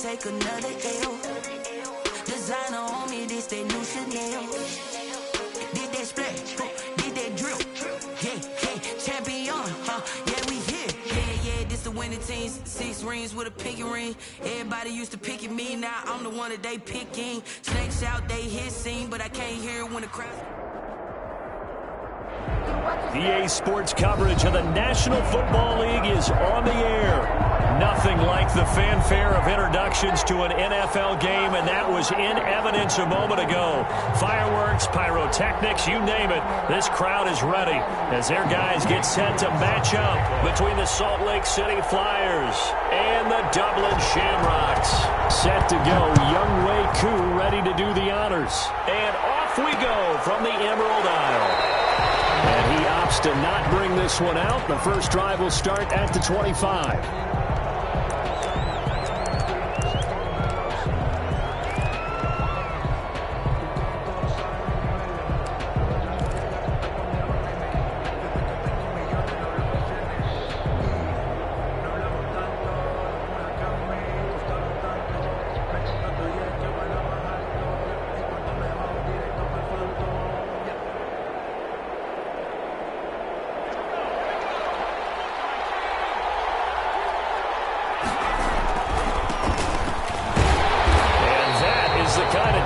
take another L. Designer on me, this that new Chanel. Did that splash, did that drill. Yeah, champion, yeah, we here. Yeah, this the winning team. 6 rings with a pinky ring. Everybody used to pick at me, now I'm the one that they picking. Snakes out, they hit scene, but I can't hear it when the crowd. EA Sports coverage of the National Football League is on the air. Nothing like the fanfare of introductions to an NFL game, and that was in evidence a moment ago. Fireworks, pyrotechnics, you name it. This crowd is ready as their guys get set to match up between the Salt Lake City Flyers and the Dublin Shamrocks. Set to go, Young Wei Koo ready to do the honors. And off we go from the Emerald Isle. And he opts to not bring this one out. The first drive will start at the 25.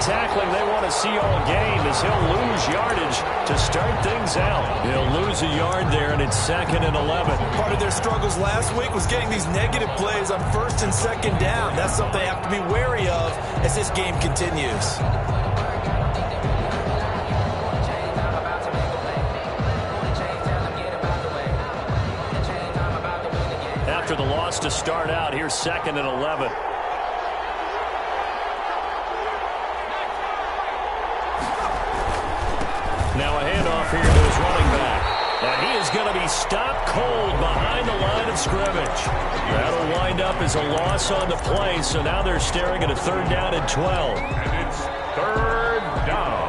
Tackling they want to see all game as he'll lose yardage to start things out. He'll lose a yard there, and it's 2nd and 11. Part of their struggles last week was getting these negative plays on 1st and 2nd down. That's something they have to be wary of as this game continues. After the loss to start out, here's 2nd and 11. Now a handoff here to his running back. And he is going to be stopped cold behind the line of scrimmage. That'll wind up as a loss on the play, so now they're staring at a 3rd down and 12. And it's 3rd down.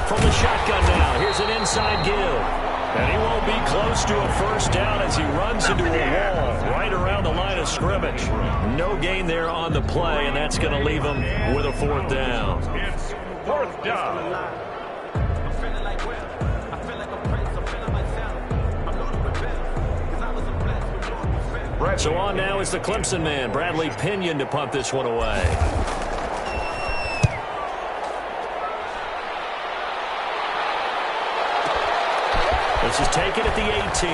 From the shotgun now, here's an inside give. And he won't be close to a 1st down as he runs into a wall right around the line of scrimmage. No gain there on the play, and that's going to leave him with a 4th down. It's 4th down. So on now is the Clemson man, Bradley Pinion, to punt this one away. This is taken at the 18.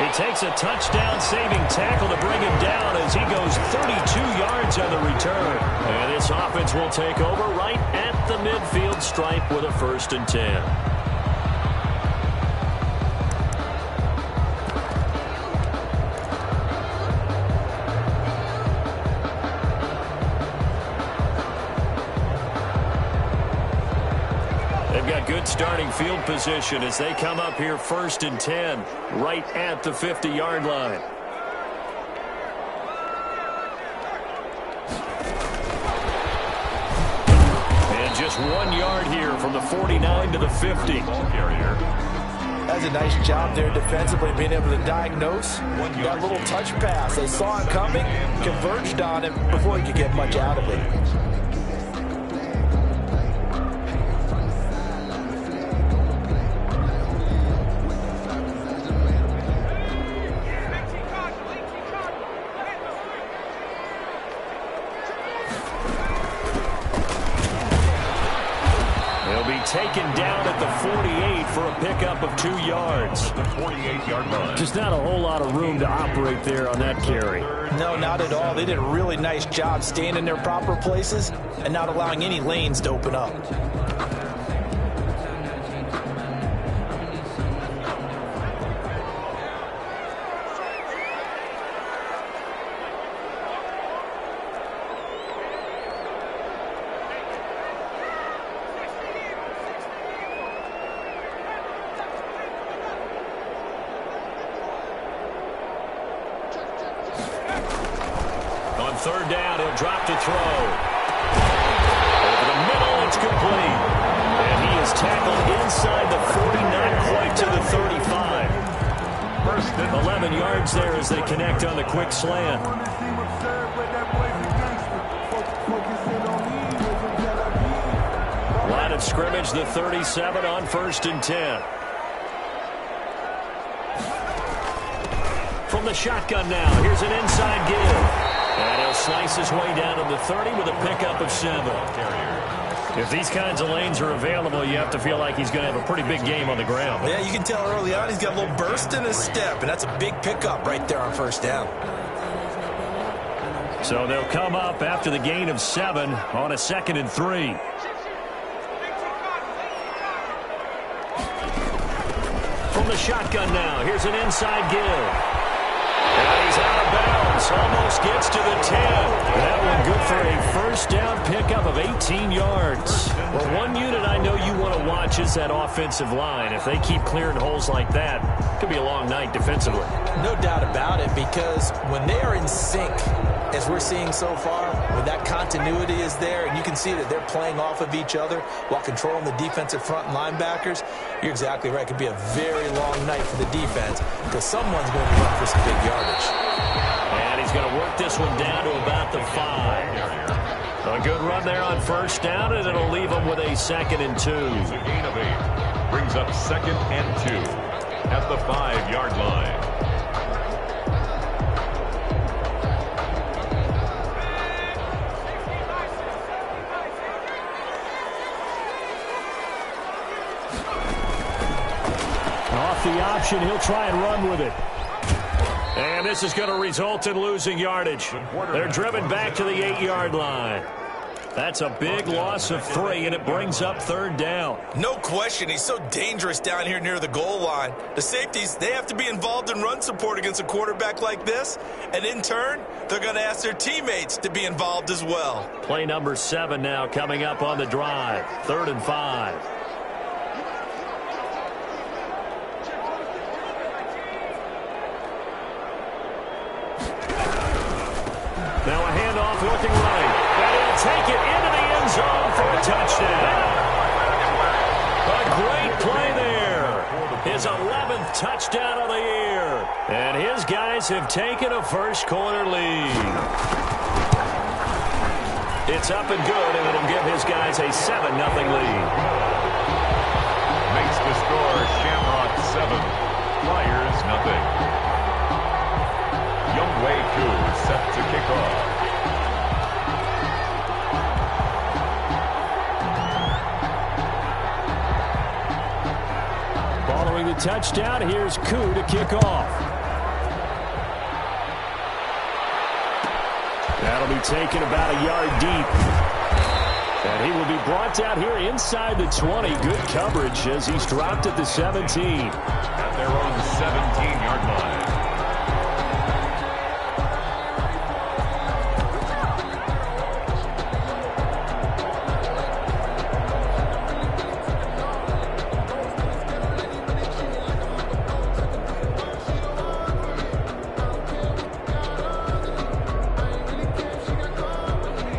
He takes a touchdown-saving tackle to bring him down as he goes 32 yards on the return. And this offense will take over right at the midfield stripe with a 1st and 10. Good starting field position as they come up here 1st and 10, right at the 50-yard line. And just 1 yard here from the 49 to the 50. That's a nice job there defensively, being able to diagnose that little touch pass. They saw it coming, converged on it before he could get much out of it. Taken down at the 48 for a pickup of 2 yards. The 48-yard line. Just not a whole lot of room to operate there on that carry. No, not at all. They did a really nice job staying in their proper places and not allowing any lanes to open up. drop to throw. Over the middle, it's complete. And he is tackled inside the 40, not quite to the 35. First and 11 yards there as they connect on the quick slant. Line of scrimmage, the 37 on 1st and 10. From the shotgun now, here's an inside give. And he'll slice his way down to the 30 with a pickup of 7. If these kinds of lanes are available, you have to feel like he's going to have a pretty big game on the ground. Yeah, you can tell early on he's got a little burst in his step, and that's a big pickup right there on 1st down. So they'll come up after the gain of 7 on a 2nd and 3. From the shotgun now, here's an inside give. And he's out of bounds, almost gets to the 10. That one good for a 1st down pickup of 18 yards. Well, one unit I know you want to watch is that offensive line. If they keep clearing holes like that, it could be a long night defensively. No doubt about it, because when they are in sync, as we're seeing so far, when that continuity is there, and you can see that they're playing off of each other while controlling the defensive front linebackers, you're exactly right. It could be a very long night for the defense because someone's going to run for some big yardage. And he's going to work this one down to about the 5. A good run there on 1st down, and it'll leave him with a 2nd and 2. a gain of 8. Brings up 2nd and 2 at the 5-yard line. Off the option, he'll try and run with it. And this is going to result in losing yardage. They're driven back to the 8-yard line. That's a big loss of 3, and it brings up 3rd down. No question, he's so dangerous down here near the goal line. The safeties, they have to be involved in run support against a quarterback like this. And in turn, they're going to ask their teammates to be involved as well. Play number 7 now coming up on the drive. 3rd and 5. Now a handoff looking right. And he'll take it into the end zone for a touchdown. A great play there. His 11th touchdown of the year. And his guys have taken a first-quarter lead. It's up and good, and it'll give his guys a 7-0 lead. Makes the score Shamrock 7, Flyers 0. Younghoe Koo set to kick off. Following the touchdown, here's Koo to kick off. That'll be taken about a yard deep. And he will be brought down here inside the 20. Good coverage as he's dropped at the 17. At their own 17-yard line.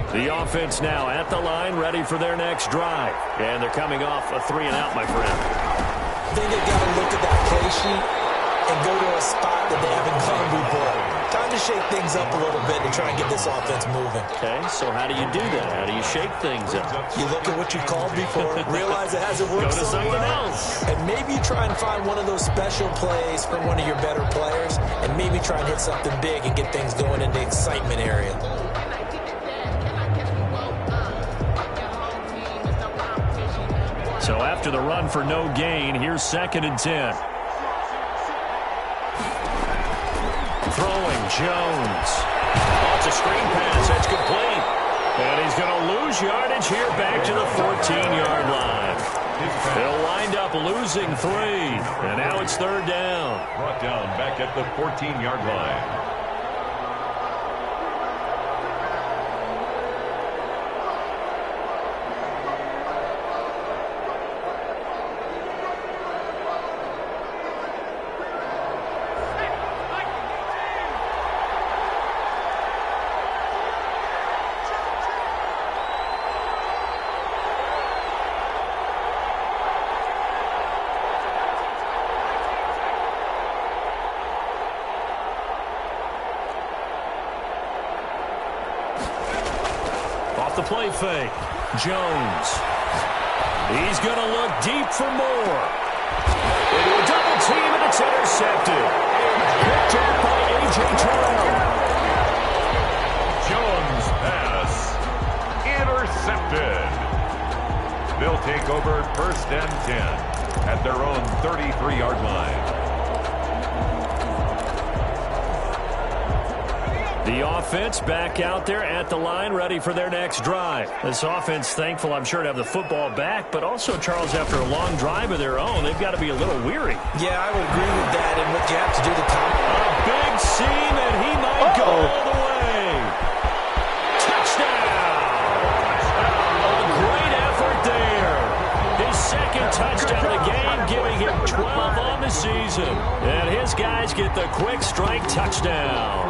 The offense now at the line, ready for their next drive. And they're coming off a 3-and-out, my friend. I think they've got to look at that play sheet and go to a spot that they haven't gone before. Time to shake things up a little bit and try and get this offense moving. Okay, so how do you do that? How do you shake things up? You look at what you called before, realize it hasn't worked Go to so something well, else. and maybe you try and find one of those special plays from one of your better players, and maybe try and hit something big and get things going in the excitement area. So after the run for no gain, here's 2nd and 10. Throwing, Jones. Lots a screen pass, that's complete. And he's going to lose yardage here back to the 14-yard line. They'll wind up losing 3. And now it's 3rd down. Brought down back at the 14-yard line. play fake. Jones. He's going to look deep for more. Into a double team, and it's intercepted. Picked up by A.J. Terrell. Jones pass. Intercepted. They'll take over 1st and 10 at their own 33-yard line. The offense back out there at the line, ready for their next drive. This offense, thankful, I'm sure, to have the football back, but also, Charles, after a long drive of their own, they've got to be a little weary. Yeah, I would agree with that, and what you have to do to come. A big seam, and he might go all the way. Touchdown! A great effort there. His second touchdown of the game, giving him 12 on the season. And his guys get the quick strike touchdown.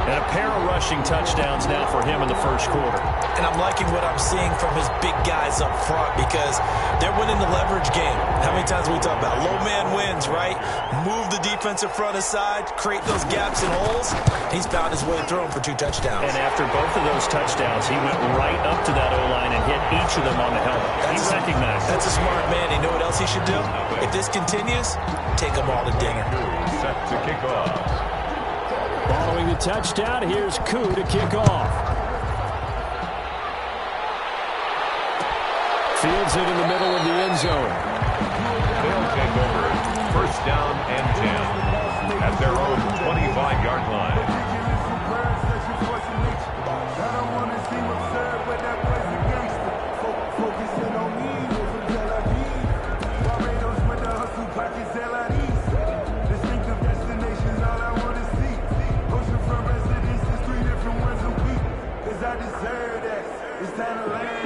And a pair of rushing touchdowns now for him in the first quarter. And I'm liking what I'm seeing from his big guys up front because they're winning the leverage game. How many times we talk about low man wins, right? Move the defensive front aside, create those gaps and holes. He's found his way through them for 2 touchdowns. And after both of those touchdowns, he went right up to that O-line and hit each of them on the helmet. He recognized it. That's a smart man. You know what else he should do? If this continues, take them all to dinner. Set to kick off. Following the touchdown, here's Koo to kick off. Fields it in the middle of the end zone. They'll take over 1st down and 10 at their own 25-yard line.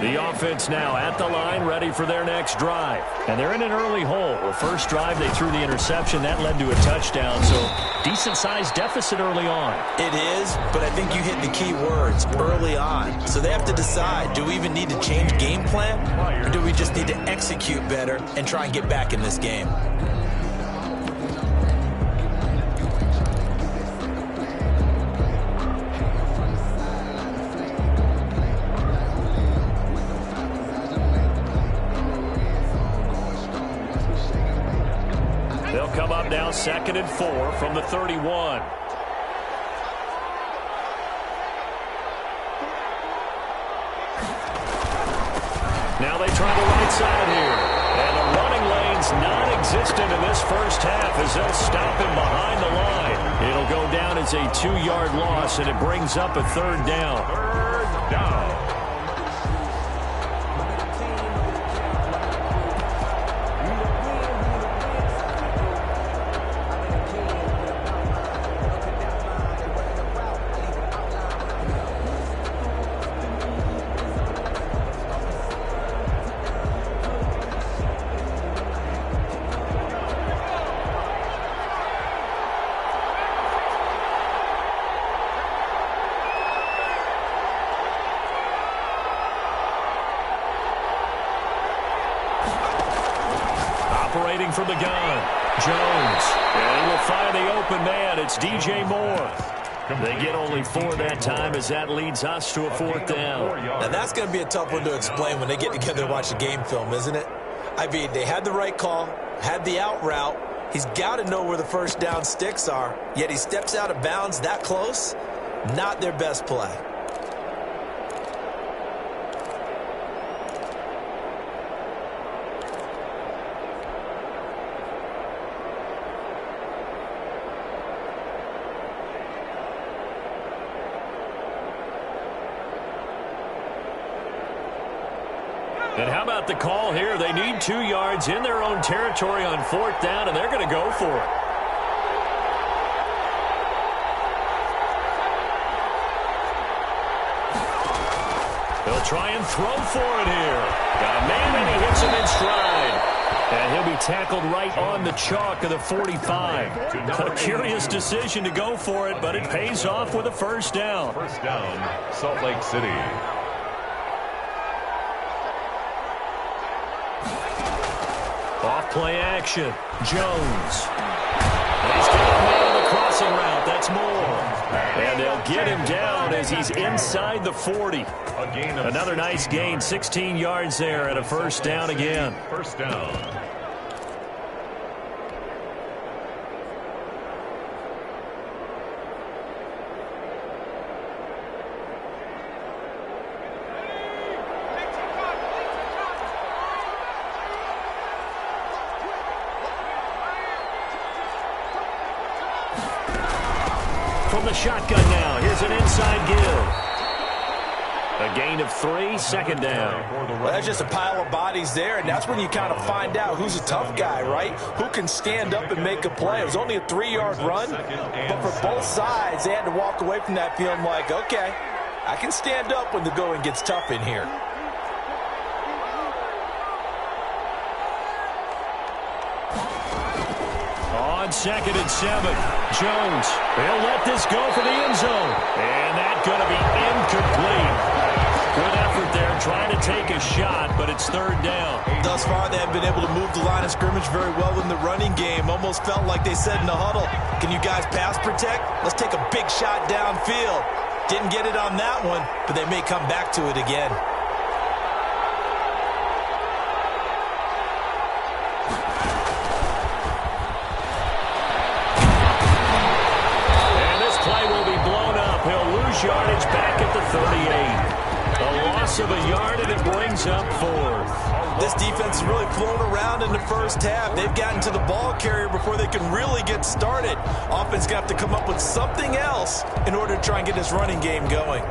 The offense now at the line, ready for their next drive. And they're in an early hole. The first drive, they threw the interception. That led to a touchdown, so decent-sized deficit early on. It is, but I think you hit the key words, early on. So they have to decide, do we even need to change game plan, or do we just need to execute better and try and get back in this game? Come up now, 2nd and 4 from the 31. Now they try the right side here. And the running lane's non-existent in this first half as they'll stop him behind the line. It'll go down as a 2-yard loss, and it brings up a 3rd down. 3rd down. Operating from the gun, Jones. And he will find the open man. It's DJ Moore. They get only 4 that time as that leads us to a 4th down. Now that's going to be a tough one to explain when they get together and watch the game film, isn't it? I mean, they had the right call, had the out route. He's got to know where the 1st down sticks are, yet he steps out of bounds that close. Not their best play. And how about the call here? They need 2 yards in their own territory on 4th down, and they're going to go for it. They'll try and throw for it here. Got a man, and he hits him in stride. And he'll be tackled right on the chalk of the 45. A curious decision to go for it, but it pays off with a 1st down. 1st down, Salt Lake City. Off play action. Jones. And he's got a man across passing route. That's more. And they'll get him down as he's inside the 40. Another nice gain, 16 yards there and a first down again. First down. From the shotgun now, here's an inside give. A gain of 3, second down. Well, that's just a pile of bodies there, and that's when you kind of find out who's a tough guy, right? Who can stand up and make a play. It was only a 3-yard run, but for both sides, they had to walk away from that feeling like, okay, I can stand up when the going gets tough in here. On 2nd and 7, Jones. He'll let this go for the end zone. And that's going to be incomplete. Good effort there, trying to take a shot, but it's third down. Thus far, they have been able to move the line of scrimmage very well in the running game. Almost felt like they said in the huddle, can you guys pass protect? Let's take a big shot downfield. Didn't get it on that one, but they may come back to it again. Yardage back at the 38. A loss of a yard, and it brings up 4th. This defense has really flown around in the first half. They've gotten to the ball carrier before they can really get started. Offense going to have to come up with something else in order to try and get this running game going.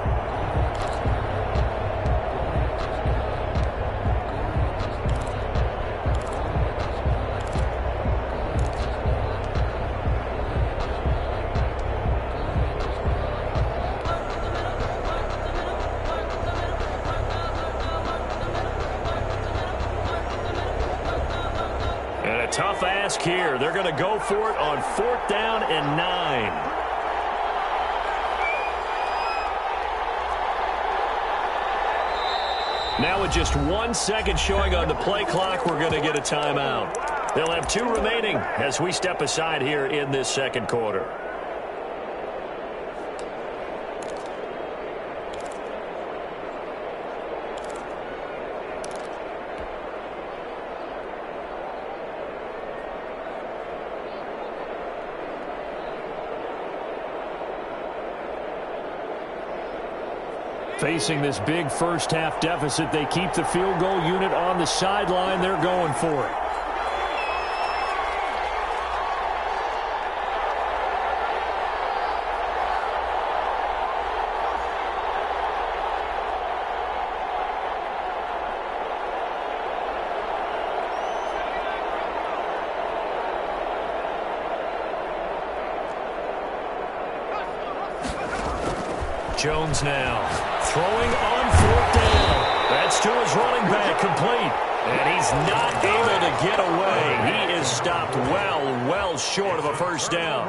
Tough ask here. They're going to go for it on 4th down and 9. Now with just 1 second showing on the play clock, we're going to get a timeout. They'll have 2 remaining as we step aside here in this second quarter. Facing this big first-half deficit, they keep the field goal unit on the sideline. They're going for it. Jones now throwing on 4th down. That's to his running back, complete. And he's not able to get away. He is stopped well short of a first down.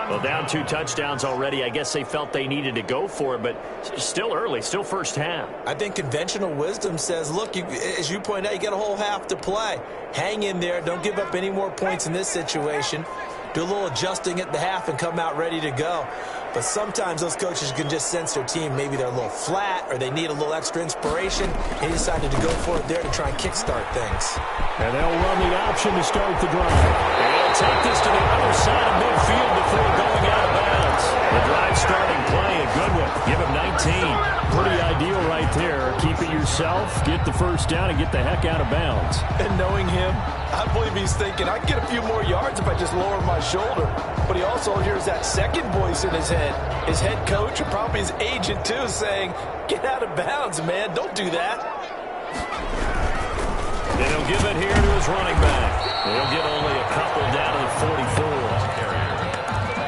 Well, down 2 touchdowns already. I guess they felt they needed to go for it, but still early, still first half. I think conventional wisdom says, look, as you point out, you got a whole half to play. Hang in there. Don't give up any more points in this situation. Do a little adjusting at the half and come out ready to go. But sometimes those coaches can just sense their team. Maybe they're a little flat or they need a little extra inspiration. He decided to go for it there to try and kickstart things. And they'll run the option to start the drive. They'll take this to the other side of midfield before going out of bounds. The drive starting play, a good one. Give him 19. Pretty ideal right there. Keep it yourself, get the first down, and get the heck out of bounds. And knowing him, I believe he's thinking, I can get a few more yards if I just lower my shoulder. But he also hears that second voice in his head. His head coach, and probably his agent too, saying, get out of bounds, man. Don't do that. And he'll give it here to his running back. He'll get only a couple down to the 44.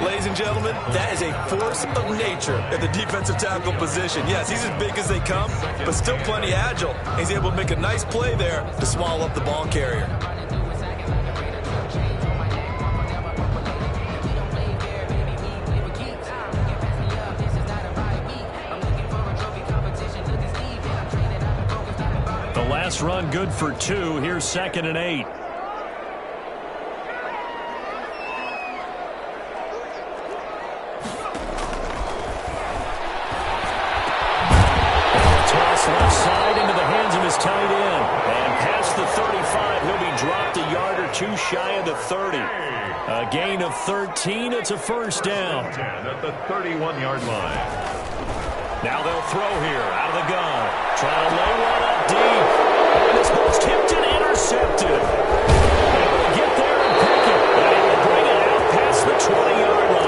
Ladies and gentlemen, that is a force of nature at the defensive tackle position. Yes, he's as big as they come, but still plenty agile. He's able to make a nice play there to swallow up the ball carrier. The last run good for 2. Here's 2nd and 8. tight end. And past the 35, he'll be dropped a yard or two shy of the 30. A gain of 13. It's a first down. At the 31-yard line. Now they'll throw here out of the gun. Trying to lay one up deep. And this ball's tipped and intercepted. Able to get there and pick it. And able to bring it out past the 20-yard line.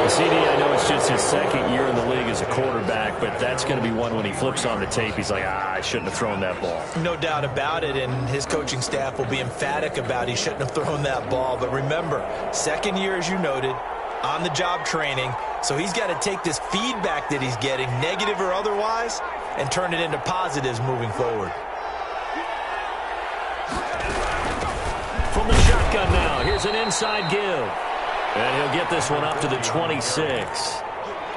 CD, I know it's just his second year in the league as a quarterback, but that's going to be one when he flips on the tape. He's like, I shouldn't have thrown that ball. No doubt about it, and his coaching staff will be emphatic about he shouldn't have thrown that ball. But remember, second year, as you noted, on-the-job training, so he's got to take this feedback that he's getting, negative or otherwise, and turn it into positives moving forward. From the shotgun now, here's an inside give. And he'll get this one up to the 26.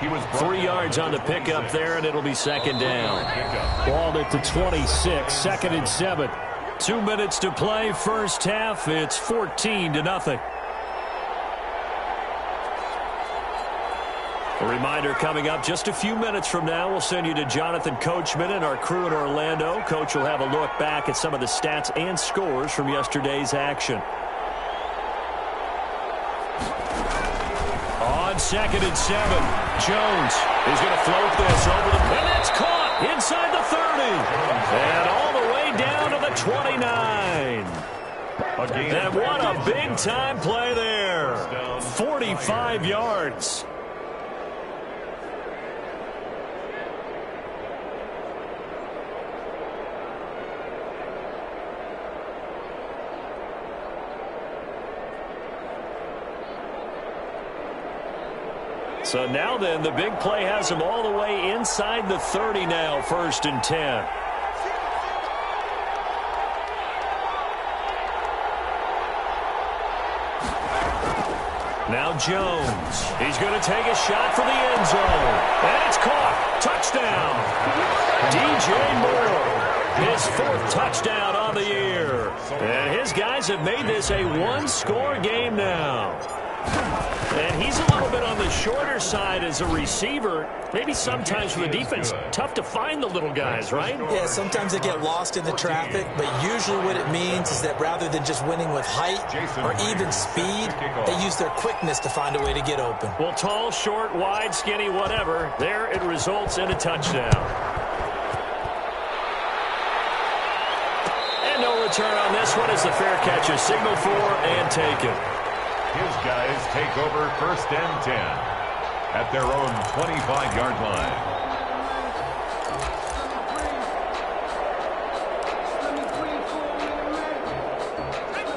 He was 3 yards on the pickup there, and it'll be second down. Ball at the 26, second and 7. 2 minutes to play, first half. It's 14-0. A reminder coming up just a few minutes from now, we'll send you to Jonathan Coachman and our crew in Orlando. Coach will have a look back at some of the stats and scores from yesterday's action. On second and 7, Jones is going to float this over the pin. It's caught inside the 30. And all the way down to the 29. And what a big-time play there. 45 yards. So now then, the big play has him all the way inside the 30 now, first and 10. Now Jones. He's going to take a shot for the end zone. And it's caught. Touchdown. DJ Moore. His 4th touchdown on the year. And his guys have made this a one-score game now. And he's a little bit on the shorter side as a receiver. Maybe sometimes for the defense, tough to find the little guys, right? Yeah, sometimes they get lost in the traffic, but usually what it means is that rather than just winning with height or even speed, they use their quickness to find a way to get open. Well, tall, short, wide, skinny, whatever, there it results in a touchdown. And no return on this one as the fair catch is signaled for and taken. His guys take over first and 10 at their own 25-yard line.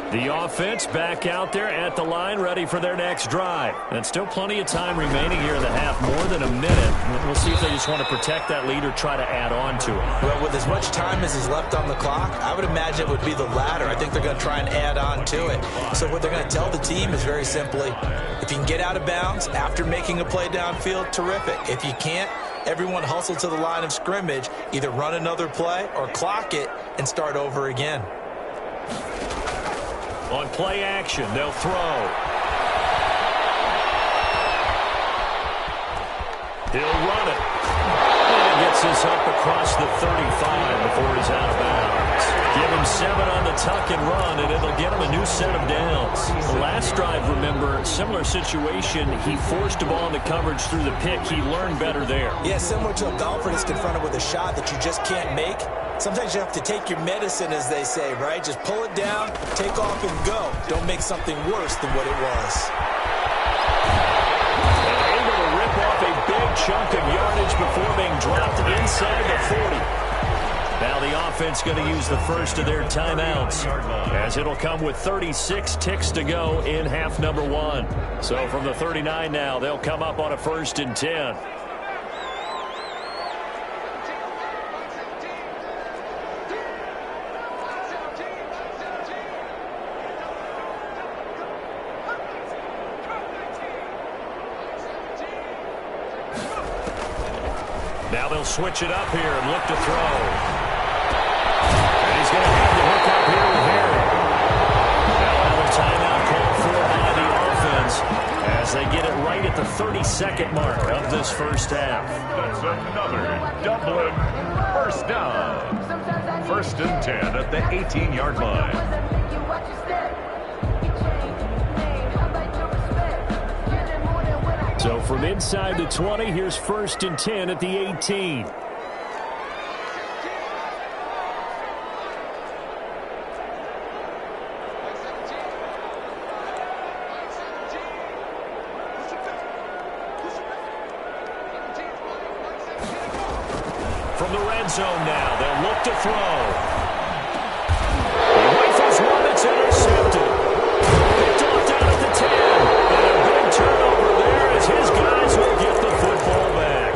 The offense back out there at the line, ready for their next drive. And still plenty of time remaining here in the half, more than a minute. We'll see if they just want to protect that lead or try to add on to it. Well, with as much time as is left on the clock, I would imagine it would be the latter. I think they're going to try and add on to it. So what they're going to tell the team is very simply, if you can get out of bounds after making a play downfield, terrific. If you can't, everyone hustle to the line of scrimmage, either run another play or clock it and start over again. On play action, they'll throw. He'll run it. And he gets this up across the 35 before he's out of bounds. Give him 7 on the tuck and run, and it'll get him a new set of downs. The last drive, remember, similar situation. He forced a ball into coverage through the pick. He learned better there. Yeah, similar to a golfer that's confronted with a shot that you just can't make. Sometimes you have to take your medicine, as they say, right? Just pull it down, take off, and go. Don't make something worse than what it was. And able to rip off a big chunk of yardage before being dropped inside the 40. Now the offense going to use the first of their timeouts, as it'll come with 36 ticks to go in half number 1. So from the 39 now, they'll come up on a first and 10. Now they'll switch it up here and look to throw. And he's going to have the hook up here with Harry. Now another timeout called for by the offense as they get it right at the 32nd mark of this first half. That's another Dublin first down. First and 10 at the 18-yard line. So from inside the 20, here's first and 10 at the 18. From the red zone now, they'll look to throw. He rifles one that's intercepted. Picked off down at the 10. And a big turnover there as his guys will get the football back.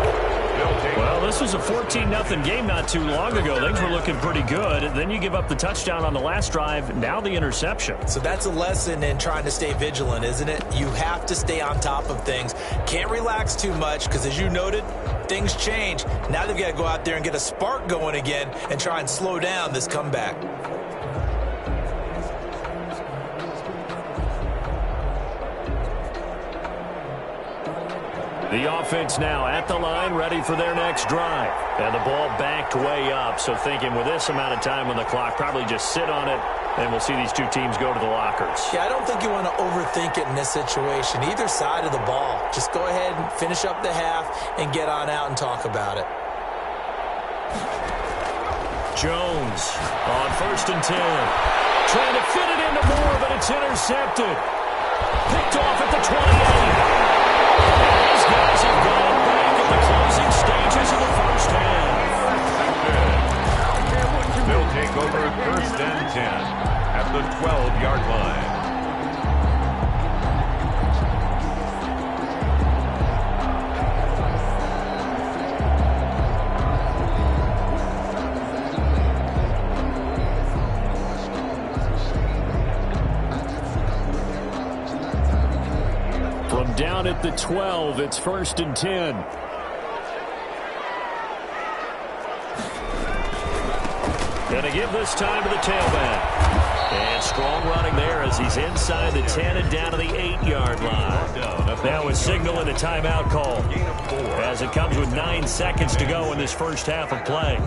Well, this was a 14-0 game not too long ago. Things were looking pretty good. Then you give up the touchdown on the last drive. Now the interception. So that's a lesson in trying to stay vigilant, isn't it? You have to stay on top of things. Can't relax too much because, as you noted, things change. Now they've got to go out there and get a spark going again and try and slow down this comeback. The offense now at the line, ready for their next drive. And the ball backed way up, so thinking with this amount of time on the clock, probably just sit on it, and we'll see these two teams go to the lockers. Yeah, I don't think you want to overthink it in this situation. Either side of the ball. Just go ahead and finish up the half and get on out and talk about it. Jones on first and 10. Trying to fit it into Moore, but it's intercepted. Picked off at the 28. These guys have gone back in the closing stages of the first half. They'll take over first and 10 at the 12-yard line. From down at the 12, it's first and 10. Going to give this time to the tailback. And strong running there as he's inside the 10 and down to the 8-yard line. Now is signaling a timeout call as it comes with 9 seconds to go in this first half of play.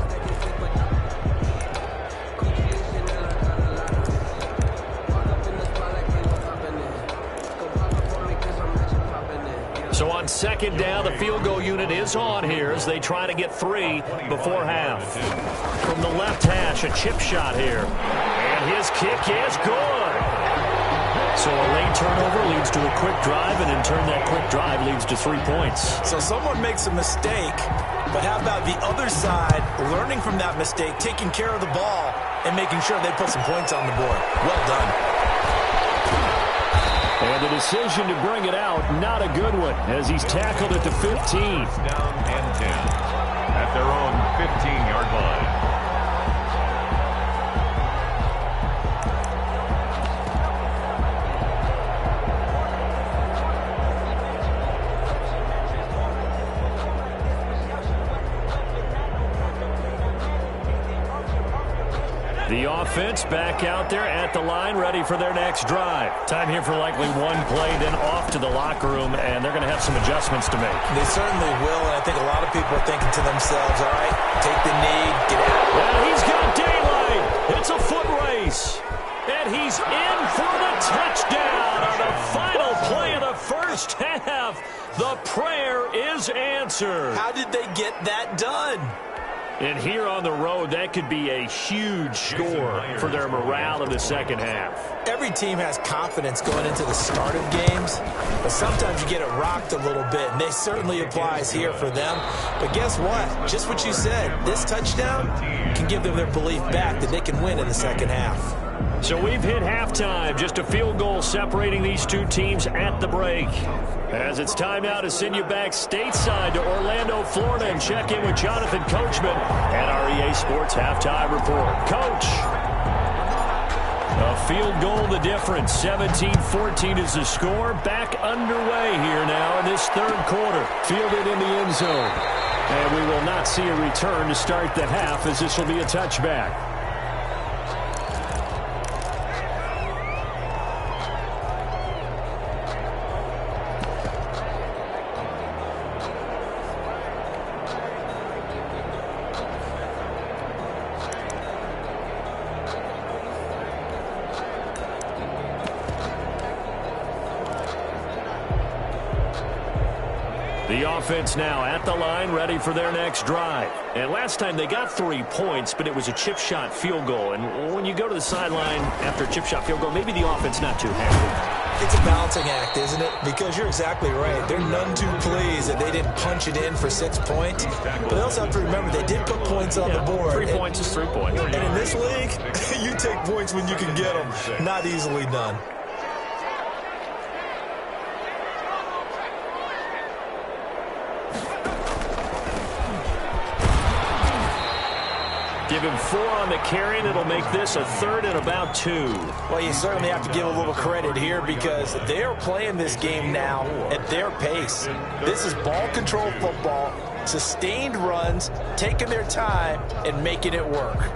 So on second down, the field goal unit is on here as they try to get 3 before half. From the left hash, a chip shot here. And his kick is good. So a late turnover leads to a quick drive, and in turn that quick drive leads to 3 points. So someone makes a mistake, but how about the other side learning from that mistake, taking care of the ball, and making sure they put some points on the board? Well done. And the decision to bring it out, not a good one, as he's tackled at the 15. Down and 10 at their own 15-yard line. The offense back out there at the line, ready for their next drive. Time here for likely one play, then off to the locker room, and they're going to have some adjustments to make. They certainly will, and I think a lot of people are thinking to themselves, all right, take the knee, get out. Well, he's got daylight. It's a foot race. And he's in for the touchdown on the final play of the first half. The prayer is answered. How did they get that done? And here on the road, that could be a huge score for their morale in the second half. Every team has confidence going into the start of games, but sometimes you get it rocked a little bit, and this certainly applies here for them. But guess what? Just what you said, this touchdown can give them their belief back that they can win in the second half. So we've hit halftime, just a field goal separating these two teams at the break. As it's time now to send you back stateside to Orlando, Florida, and check in with Jonathan Coachman at our EA Sports Halftime Report. Coach, a field goal the difference. 17-14 is the score. Back underway here now in this third quarter. Fielded in the end zone. And we will not see a return to start the half, as this will be a touchback. The offense now at the line, ready for their next drive. And last time they got 3 points, but it was a chip shot field goal. And when you go to the sideline after a chip shot field goal, maybe the offense not too happy. It's a balancing act, isn't it? Because you're exactly right. They're none too pleased that they didn't punch it in for 6 points. But they also have to remember they did put points on the board. 3 points is 3 points. And in this league, you take points when you can get them. Not easily done. Give him 4 on the carry, and it'll make this a 3rd and about 2. Well, you certainly have to give a little credit here because they're playing this game now at their pace. This is ball control football, sustained runs, taking their time, and making it work.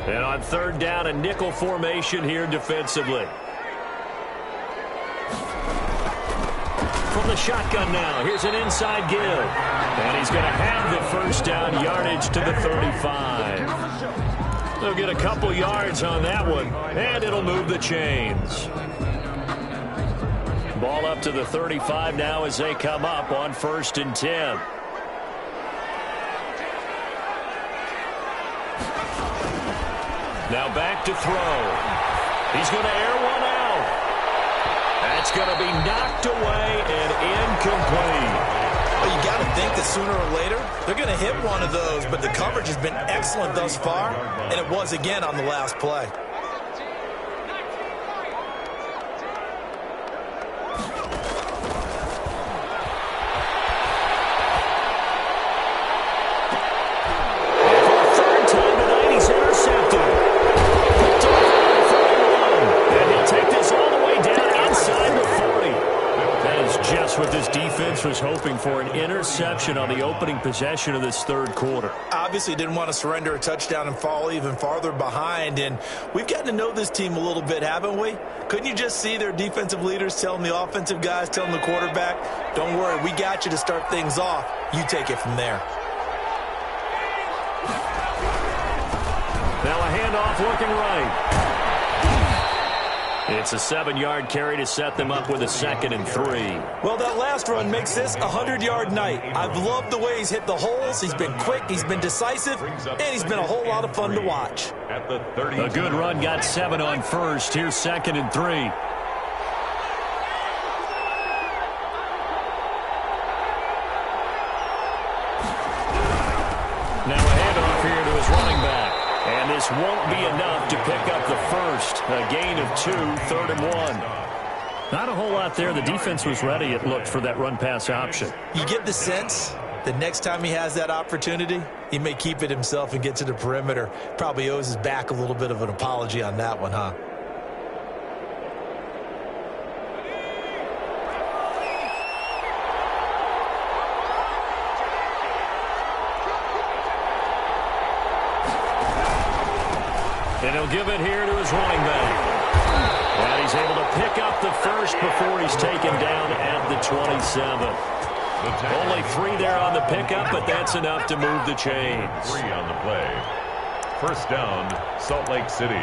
And on 3rd down, a nickel formation here defensively. From the shotgun now, here's an inside give. And he's going to have the first down yardage to the 35. They'll get a couple yards on that one, and it'll move the chains. Ball up to the 35 now as they come up on 1st and 10. Now back to throw. He's going to air one out. That's going to be knocked away and incomplete. Well, you got to think that sooner or later they're going to hit one of those, but the coverage has been excellent thus far, and it was again on the last play. And for the 3rd time tonight, he's intercepted. Picked off at the 31. And he'll take this all the way down inside the 40. That is just what this defense was hoping for, an interception on the opening possession of this 3rd quarter. Obviously didn't want to surrender a touchdown and fall even farther behind, and we've gotten to know this team a little bit, haven't we? Couldn't you just see their defensive leaders telling the offensive guys, telling the quarterback, don't worry, we got you to start things off. You take it from there. Now a handoff looking right. It's a 7-yard carry to set them up with a 2nd and 3. Well, that last run makes this a 100-yard night. I've loved the way he's hit the holes. He's been quick, he's been decisive, and he's been a whole lot of fun to watch. A good run got 7 on 1st. Here's 2nd and 3. Now a handoff here to his running back. And this won't be enough to pick up the first. A gain of 2, 3rd and 1. Not a whole lot there. The defense was ready, it looked, for that run-pass option. You get the sense that next time he has that opportunity, he may keep it himself and get to the perimeter. Probably owes his back a little bit of an apology on that one, huh? And he'll give it here to his running back. And he's able to pick up the first before he's taken down at the 27. Only 3 there on the pickup, but that's enough to move the chains. 3 on the play. 1st down, Salt Lake City.